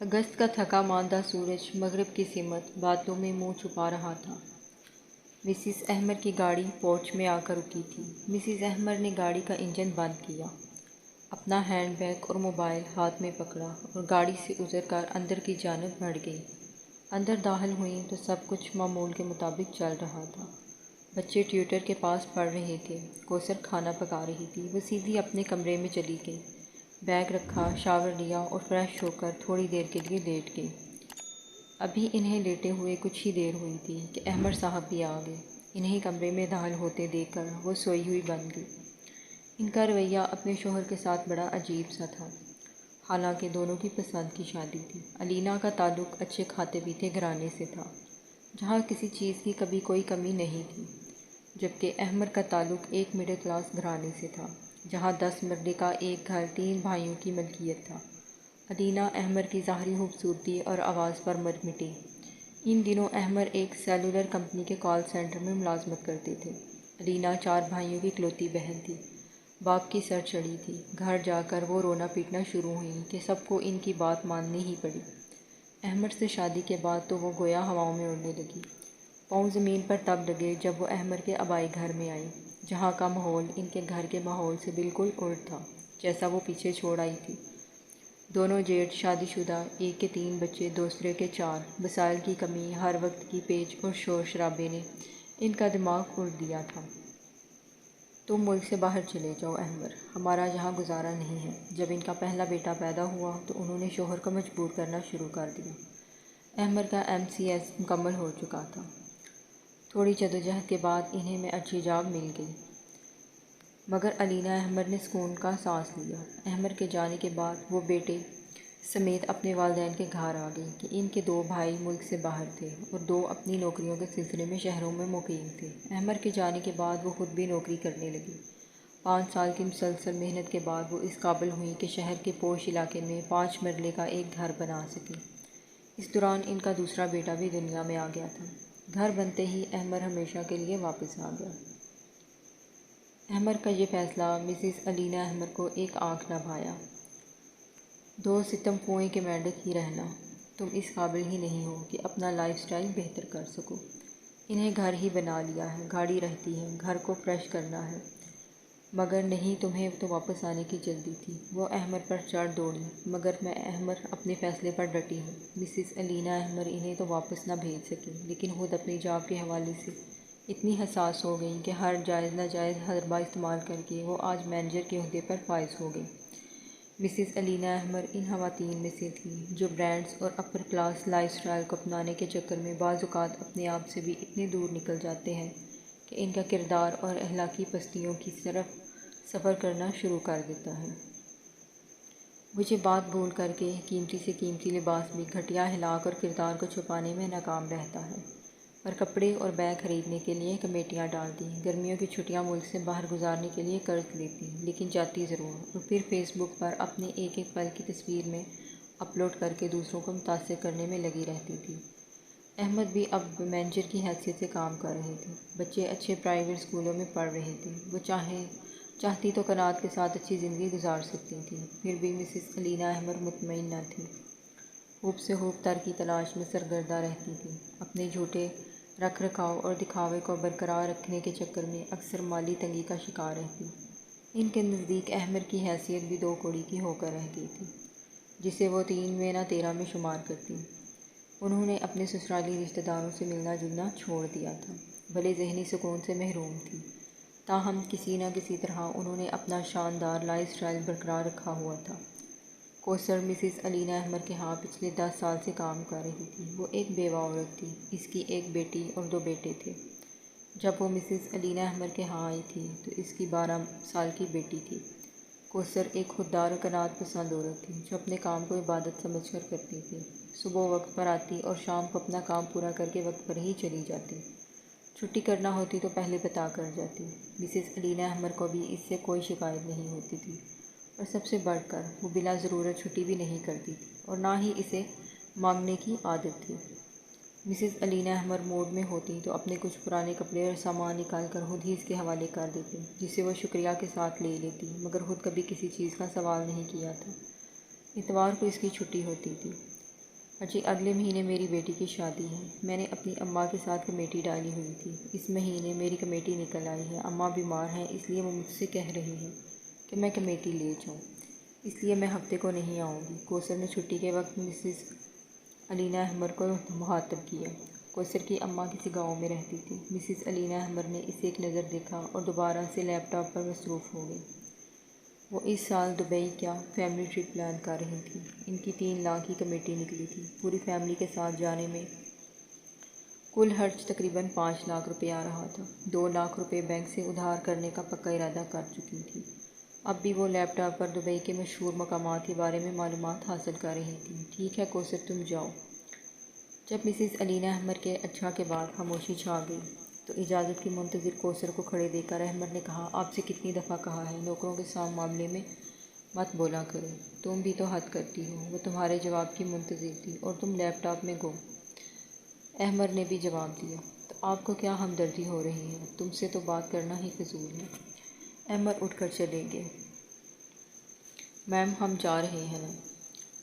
اگست کا تھکا ماندہ سورج مغرب کی سمت بادلوں میں منہ چھپا رہا تھا۔ مسز احمر کی گاڑی پورچ میں آ کر رکی تھی۔ مسز احمر نے گاڑی کا انجن بند کیا، اپنا ہینڈ بیگ اور موبائل ہاتھ میں پکڑا اور گاڑی سے اتر کر اندر کی جانب بڑھ گئی۔ اندر داخل ہوئیں تو سب کچھ معمول کے مطابق چل رہا تھا۔ بچے ٹیوٹر کے پاس پڑھ رہے تھے، کوثر کھانا پکا رہی تھی۔ وہ سیدھی اپنے کمرے میں چلی گئی، بیگ رکھا، شاور لیا اور فریش ہو کر تھوڑی دیر کے لیے لیٹ گئی۔ ابھی انہیں لیٹے ہوئے کچھ ہی دیر ہوئی تھی کہ احمر صاحب بھی آ گئے۔ انہیں کمرے میں داخل ہوتے دیکھ کر وہ سوئی ہوئی بن گئی۔ ان کا رویہ اپنے شوہر کے ساتھ بڑا عجیب سا تھا، حالانکہ دونوں کی پسند کی شادی تھی۔ علینا کا تعلق اچھے کھاتے پیتے گھرانے سے تھا، جہاں کسی چیز کی کبھی کوئی کمی نہیں تھی، جبکہ احمر کا تعلق ایک مڈل کلاس گھرانے سے تھا، جہاں 10 مرلے کا ایک گھر 3 بھائیوں کی ملکیت تھا۔ علینا احمر کی ظاہری خوبصورتی اور آواز پر مر مٹی۔ ان دنوں احمر ایک سیلولر کمپنی کے کال سینٹر میں ملازمت کرتے تھے۔ علینا 4 بھائیوں کی اکلوتی بہن تھی، باپ کی سر چڑھی تھی۔ گھر جا کر وہ رونا پیٹنا شروع ہوئیں کہ سب کو ان کی بات ماننی ہی پڑی۔ احمر سے شادی کے بعد تو وہ گویا ہواؤں میں اڑنے لگی۔ پاؤں زمین پر تب لگے جب وہ احمر کے آبائی گھر میں آئی، جہاں کا ماحول ان کے گھر کے ماحول سے بالکل الٹ تھا جیسا وہ پیچھے چھوڑ آئی تھی۔ دونوں جیٹھ شادی شدہ، ایک کے 3 بچے، دوسرے کے 4۔ وسائل کی کمی، ہر وقت کی پیچ اور شور شرابے نے ان کا دماغ الٹ دیا تھا۔ تم ملک سے باہر چلے جاؤ احمر، ہمارا یہاں گزارا نہیں ہے۔ جب ان کا پہلا بیٹا پیدا ہوا تو انہوں نے شوہر کو مجبور کرنا شروع کر دیا۔ احمر کا MCS مکمل ہو چکا تھا۔ تھوڑی جدوجہد کے بعد انہیں میں اچھی جاب مل گئی، مگر علینا احمر نے سکون کا سانس لیا۔ احمر کے جانے کے بعد وہ بیٹے سمیت اپنے والدین کے گھر آ گئی کہ ان کے 2 بھائی ملک سے باہر تھے اور 2 اپنی نوکریوں کے سلسلے میں شہروں میں مقیم تھے۔ احمر کے جانے کے بعد وہ خود بھی نوکری کرنے لگی۔ 5 سال کی مسلسل محنت کے بعد وہ اس قابل ہوئی کہ شہر کے پوش علاقے میں 5 مرلے کا ایک گھر بنا سکیں۔ اس دوران ان کا دوسرا بیٹا بھی دنیا میں آ گیا تھا۔ گھر بنتے ہی احمر ہمیشہ کے لیے واپس آ گیا۔ احمر کا یہ فیصلہ مسز علینا احمر کو ایک آنکھ نہ بھایا۔ 2 ستم کنویں کے مینڈک ہی رہنا، تم اس قابل ہی نہیں ہو کہ اپنا لائف سٹائل بہتر کر سکو۔ انہیں گھر ہی بنا لیا ہے، گاڑی رہتی ہے، گھر کو فریش کرنا ہے، مگر نہیں، تمہیں تو واپس آنے کی جلدی تھی۔ وہ احمر پر چڑھ دوڑی، مگر میں احمر اپنے فیصلے پر ڈٹی ہوں۔ مسز علینا احمر انہیں تو واپس نہ بھیج سکیں، لیکن خود اپنی جاب کے حوالے سے اتنی حساس ہو گئیں کہ ہر جائز ناجائز حربہ استعمال کر کے وہ آج مینیجر کے عہدے پر فائز ہو گئیں۔ مسز علینا احمر ان خواتین میں سے تھیں جو برانڈز اور اپر کلاس لائف سٹائل کو اپنانے کے چکر میں بعض اوقات اپنے آپ سے بھی اتنے دور نکل جاتے ہیں کہ ان کا کردار اور اخلاقی پستیوں کی طرف سفر کرنا شروع کر دیتا ہے۔ وہ یہ بات بھول کر کے قیمتی سے قیمتی لباس بھی گھٹیا اخلاق اور کردار کو چھپانے میں ناکام رہتا ہے، اور کپڑے اور بیگ خریدنے کے لیے کمیٹیاں ڈالتی، گرمیوں کی چھٹیاں ملک سے باہر گزارنے کے لیے قرض لیتی، لیکن جاتی ضرور، اور پھر فیس بک پر اپنے ایک ایک پل کی تصویر میں اپلوڈ کر کے دوسروں کو متاثر کرنے میں لگی رہتی تھی۔ احمد بھی اب مینیجر کی حیثیت سے کام کر رہے تھے، بچے اچھے پرائیویٹ اسکولوں میں پڑھ رہے تھے، وہ چاہتی تو قناعت کے ساتھ اچھی زندگی گزار سکتی تھیں۔ پھر بھی مسز علینا احمر مطمئن نہ تھی، خوب سے خوب تر کی تلاش میں سرگردہ رہتی تھیں، اپنے جھوٹے رکھ رکھاؤ اور دکھاوے کو برقرار رکھنے کے چکر میں اکثر مالی تنگی کا شکار رہتی۔ ان کے نزدیک احمر کی حیثیت بھی 2 کوڑی کی ہو کر رہ گئی تھی، جسے وہ 3 میں نہ 13 میں شمار کرتی۔ انہوں نے اپنے سسرالی رشتہ داروں سے ملنا جلنا چھوڑ دیا تھا، بھلے ذہنی سکون سے محروم تھی، تاہم کسی نہ کسی طرح انہوں نے اپنا شاندار لائف سٹائل برقرار رکھا ہوا تھا۔ کوثر مسز علینا احمر کے ہاں پچھلے 10 سال سے کام کر رہی تھی۔ وہ ایک بیوہ عورت تھی، اس کی ایک بیٹی اور 2 بیٹے تھے۔ جب وہ مسز علینا احمر کے ہاں آئی تھی تو اس کی 12 سال کی بیٹی تھی۔ کوثر ایک خوددار اور قناعت پسند عورت تھی، جو اپنے کام کو عبادت سمجھ کر کرتی تھی۔ صبح وقت پر آتی اور شام کو اپنا کام پورا کر کے وقت پر ہی چلی جاتی۔ چھٹی کرنا ہوتی تو پہلے بتا کر جاتی۔ مسز علینا احمر کو بھی اس سے کوئی شکایت نہیں ہوتی تھی، اور سب سے بڑھ کر وہ بلا ضرورت چھٹی بھی نہیں کرتی تھی اور نہ ہی اسے مانگنے کی عادت تھی۔ مسز علینا احمر موڈ میں ہوتی تو اپنے کچھ پرانے کپڑے اور سامان نکال کر خود ہی اس کے حوالے کر دیتی، جسے وہ شکریہ کے ساتھ لے لیتی، مگر خود کبھی کسی چیز کا سوال نہیں کیا تھا۔ اتوار کو اس کی چھٹی ہوتی تھی۔ جی اگلے مہینے میری بیٹی کی شادی ہے۔ میں نے اپنی اماں کے ساتھ کمیٹی ڈالی ہوئی تھی۔ اس مہینے میری کمیٹی نکل آئی ہے۔ اماں بیمار ہیں، اس لیے وہ مجھ سے کہہ رہی ہیں کہ میں کمیٹی لے جاؤں، اس لیے میں ہفتے کو نہیں آؤں گی۔ کوثر نے چھٹی کے وقت مسز علینا احمر کو مخاطب کیا۔ کوثر کی اماں کسی گاؤں میں رہتی تھی۔ مسز علینا احمر نے اسے ایک نظر دیکھا اور دوبارہ سے لیپ ٹاپ پر مصروف ہو گئی۔ وہ اس سال دبئی کا فیملی ٹرپ پلان کر رہی تھی۔ ان کی 3 لاکھ کی کمیٹی نکلی تھی۔ پوری فیملی کے ساتھ جانے میں کل خرچ تقریباً 5 لاکھ روپے آ رہا تھا۔ 2 لاکھ روپے بینک سے ادھار کرنے کا پکا ارادہ کر چکی تھی۔ اب بھی وہ لیپ ٹاپ پر دبئی کے مشہور مقامات کے بارے میں معلومات حاصل کر رہی تھی۔ ٹھیک ہے کوثر، تم جاؤ۔ جب مسز علینا احمر کے اچھا کے بعد خاموشی چھا گئی تو اجازت کی منتظر کوثر کو کھڑے دیکھ کر احمر نے کہا، آپ سے کتنی دفعہ کہا ہے نوکروں کے ساتھ معاملے میں مت بولا کرو، تم بھی تو حد کرتی ہو۔ وہ تمہارے جواب کی منتظر تھی اور تم لیپ ٹاپ میں گم۔ احمر نے بھی جواب دیا، تو آپ کو کیا ہمدردی ہو رہی ہے؟ تم سے تو بات کرنا ہی فضول ہے۔ احمر اٹھ کر چلے گئے۔ میم ہم جا رہے ہیں نا؟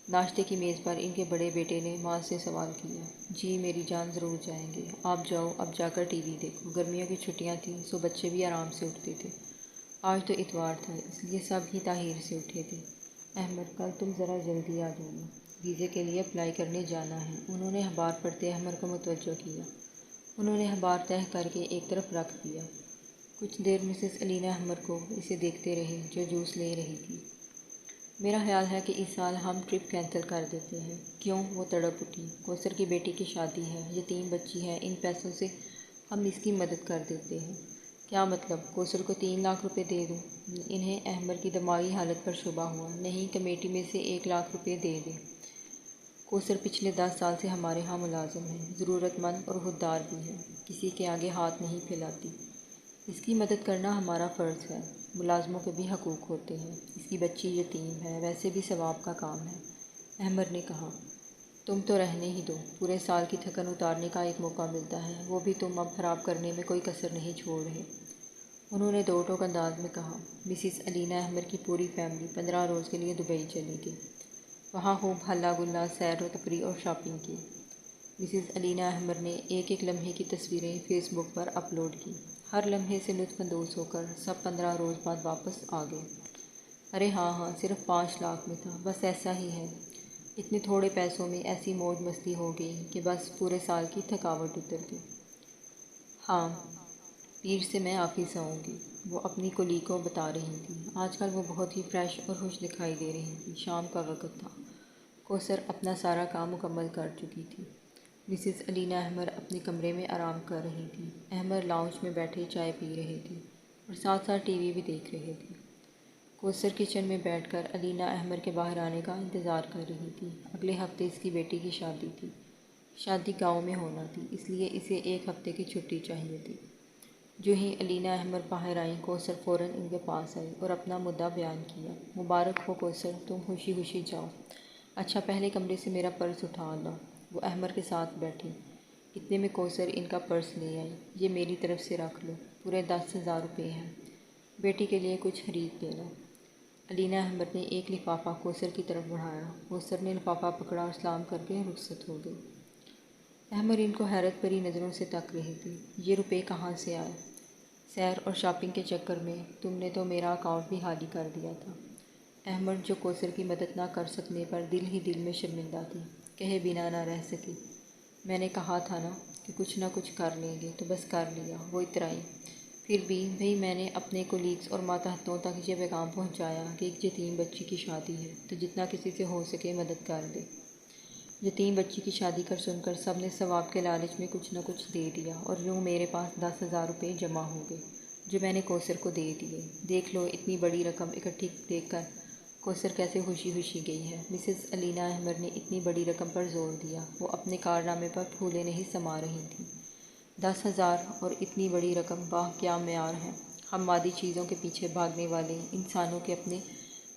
ناشتے کی میز پر ان کے بڑے بیٹے نے ماں سے سوال کیا۔ جی میری جان، ضرور جائیں گے۔ آپ جاؤ، اب جا کر ٹی وی دیکھو۔ گرمیوں کی چھٹیاں تھیں سو بچے بھی آرام سے اٹھتے تھے۔ آج تو اتوار تھا، اس لیے سب ہی تاخیر سے اٹھے تھے۔ احمد کل تم ذرا جلدی آ جانا، ویزے کے لیے اپلائی کرنے جانا ہے۔ انہوں نے اخبار پڑھتے احمد کو متوجہ کیا۔ انہوں نے اخبار تہہ کر کے ایک طرف رکھ دیا۔ کچھ دیر مسز علینا احمد کو اسے دیکھتے رہے جو جوس لے رہی تھی۔ میرا خیال ہے کہ اس سال ہم ٹرپ کینسل کر دیتے ہیں۔ کیوں؟ وہ تڑپ اٹھی۔ کوثر کی بیٹی کی شادی ہے، یتیم بچی ہے، ان پیسوں سے ہم اس کی مدد کر دیتے ہیں۔ کیا مطلب؟ کوثر کو 3 لاکھ روپے دے دوں؟ انہیں احمد کی دماغی حالت پر شبہ ہوا۔ نہیں، کمیٹی میں سے 1 لاکھ روپے دے دیں۔ کوثر پچھلے 10 سال سے ہمارے ہاں ملازم ہے، ضرورت مند اور خوددار بھی ہے، کسی کے آگے ہاتھ نہیں پھیلاتی۔ اس کی مدد کرنا ہمارا فرض ہے۔ ملازموں کے بھی حقوق ہوتے ہیں۔ اس کی بچی یتیم ہے، ویسے بھی ثواب کا کام ہے۔ احمد نے کہا، تم تو رہنے ہی دو، پورے سال کی تھکن اتارنے کا ایک موقع ملتا ہے، وہ بھی تم اب خراب کرنے میں کوئی کسر نہیں چھوڑ رہے۔ انہوں نے دو ٹوک انداز میں کہا۔ مسز علینا احمد کی پوری فیملی 15 روز کے لیے دبئی چلی گئی۔ وہاں خوب ہلا گلا، سیر و تفریح اور شاپنگ کی۔ مسز علینا احمد نے ایک ایک لمحے کی تصویریں فیس بک پر اپلوڈ کی۔ ہر لمحے سے لطف اندوز ہو کر سب 15 روز بعد واپس آ گئے۔ ارے ہاں، صرف 5 لاکھ میں تھا، بس ایسا ہی ہے۔ اتنے تھوڑے پیسوں میں ایسی موج مستی ہو گئی کہ بس پورے سال کی تھکاوٹ اتر گئی۔ ہاں، پیر سے میں آفس آؤں گی، وہ اپنی کولی کو بتا رہی تھی۔ آج کل وہ بہت ہی فریش اور خوش دکھائی دے رہی تھی۔ شام کا وقت تھا۔ کوثر اپنا سارا کام مکمل کر چکی تھی۔ مسز علینا احمد اپنے کمرے میں آرام کر رہی تھی۔ احمد لاؤنج میں بیٹھے چائے پی رہے تھے اور ساتھ ساتھ ٹی وی بھی دیکھ رہے تھے۔ کوثر کچن میں بیٹھ کر علینا احمد کے باہر آنے کا انتظار کر رہی تھی۔ اگلے ہفتے اس کی بیٹی کی شادی تھی۔ شادی گاؤں میں ہونا تھی، اس لیے اسے 1 ہفتے کی چھٹی چاہیے تھی۔ جو ہی علینا احمد باہر آئیں، کوثر فوراً ان کے پاس آئی اور اپنا مدعا بیان کیا۔ مبارک ہو کوثر، تم خوشی خوشی جاؤ۔ اچھا پہلے کمرے سے میرا پرس اٹھا لاؤ۔ وہ احمد کے ساتھ بیٹھی۔ اتنے میں کوثر ان کا پرس لے آئی۔ یہ میری طرف سے رکھ لو، پورے 10,000 روپے ہیں، بیٹی کے لیے کچھ خرید لینا۔ علینا احمد نے ایک لفافہ کوثر کی طرف بڑھایا۔ کوثر نے لفافہ پکڑا اور سلام کر کے رخصت ہو گئی۔ احمد ان کو حیرت بھری نظروں سے تک رہی تھی۔ یہ روپے کہاں سے آئے؟ سیر اور شاپنگ کے چکر میں تم نے تو میرا اکاؤنٹ بھی خالی کر دیا تھا۔ احمد جو کوثر کی مدد نہ کر سکنے پر دل ہی دل میں شرمندہ تھی، کہے بنا نہ رہ سکی۔ میں نے کہا تھا نا کہ کچھ نہ کچھ کر لیں گے، تو بس کر لیا، وہ اترائی۔ پھر بھی بھئی میں نے اپنے کولیگز اور ماتحتوں تک یہ پیغام پہنچایا کہ ایک یتیم بچی کی شادی ہے، تو جتنا کسی سے ہو سکے مدد کر دے۔ یتیم بچی کی شادی کر سن کر سب نے ثواب کے لالچ میں کچھ نہ کچھ دے دیا اور یوں میرے پاس 10,000 روپے جمع ہو گئے، جو میں نے کوثر کو دے دیے۔ دیکھ لو اتنی بڑی رقم اکٹھی دیکھ کر کوثر کیسے خوشی خوشی گئی ہے۔ مسز علینا احمد نے اتنی بڑی رقم پر زور دیا۔ وہ اپنے کارنامے پر پھولے نہیں سما رہی تھیں۔ 10,000 اور اتنی بڑی رقم، واہ کیا معیار ہے۔ ہم مادی چیزوں کے پیچھے بھاگنے والے انسانوں کے اپنے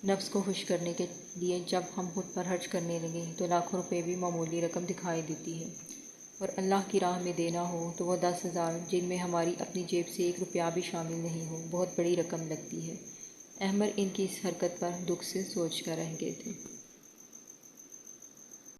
نفس کو خوش کرنے کے لیے جب ہم خود پر خرچ کرنے لگیں تو لاکھوں روپے بھی معمولی رقم دکھائی دیتی ہے، اور اللہ کی راہ میں دینا ہو تو وہ 10,000 جن میں ہماری اپنی جیب سے 1 روپیہ بھی شامل نہیں ہو، بہت بڑی رقم لگتی ہے۔ احمد ان کی اس حرکت پر دکھ سے سوچ کر رہ گئے تھے۔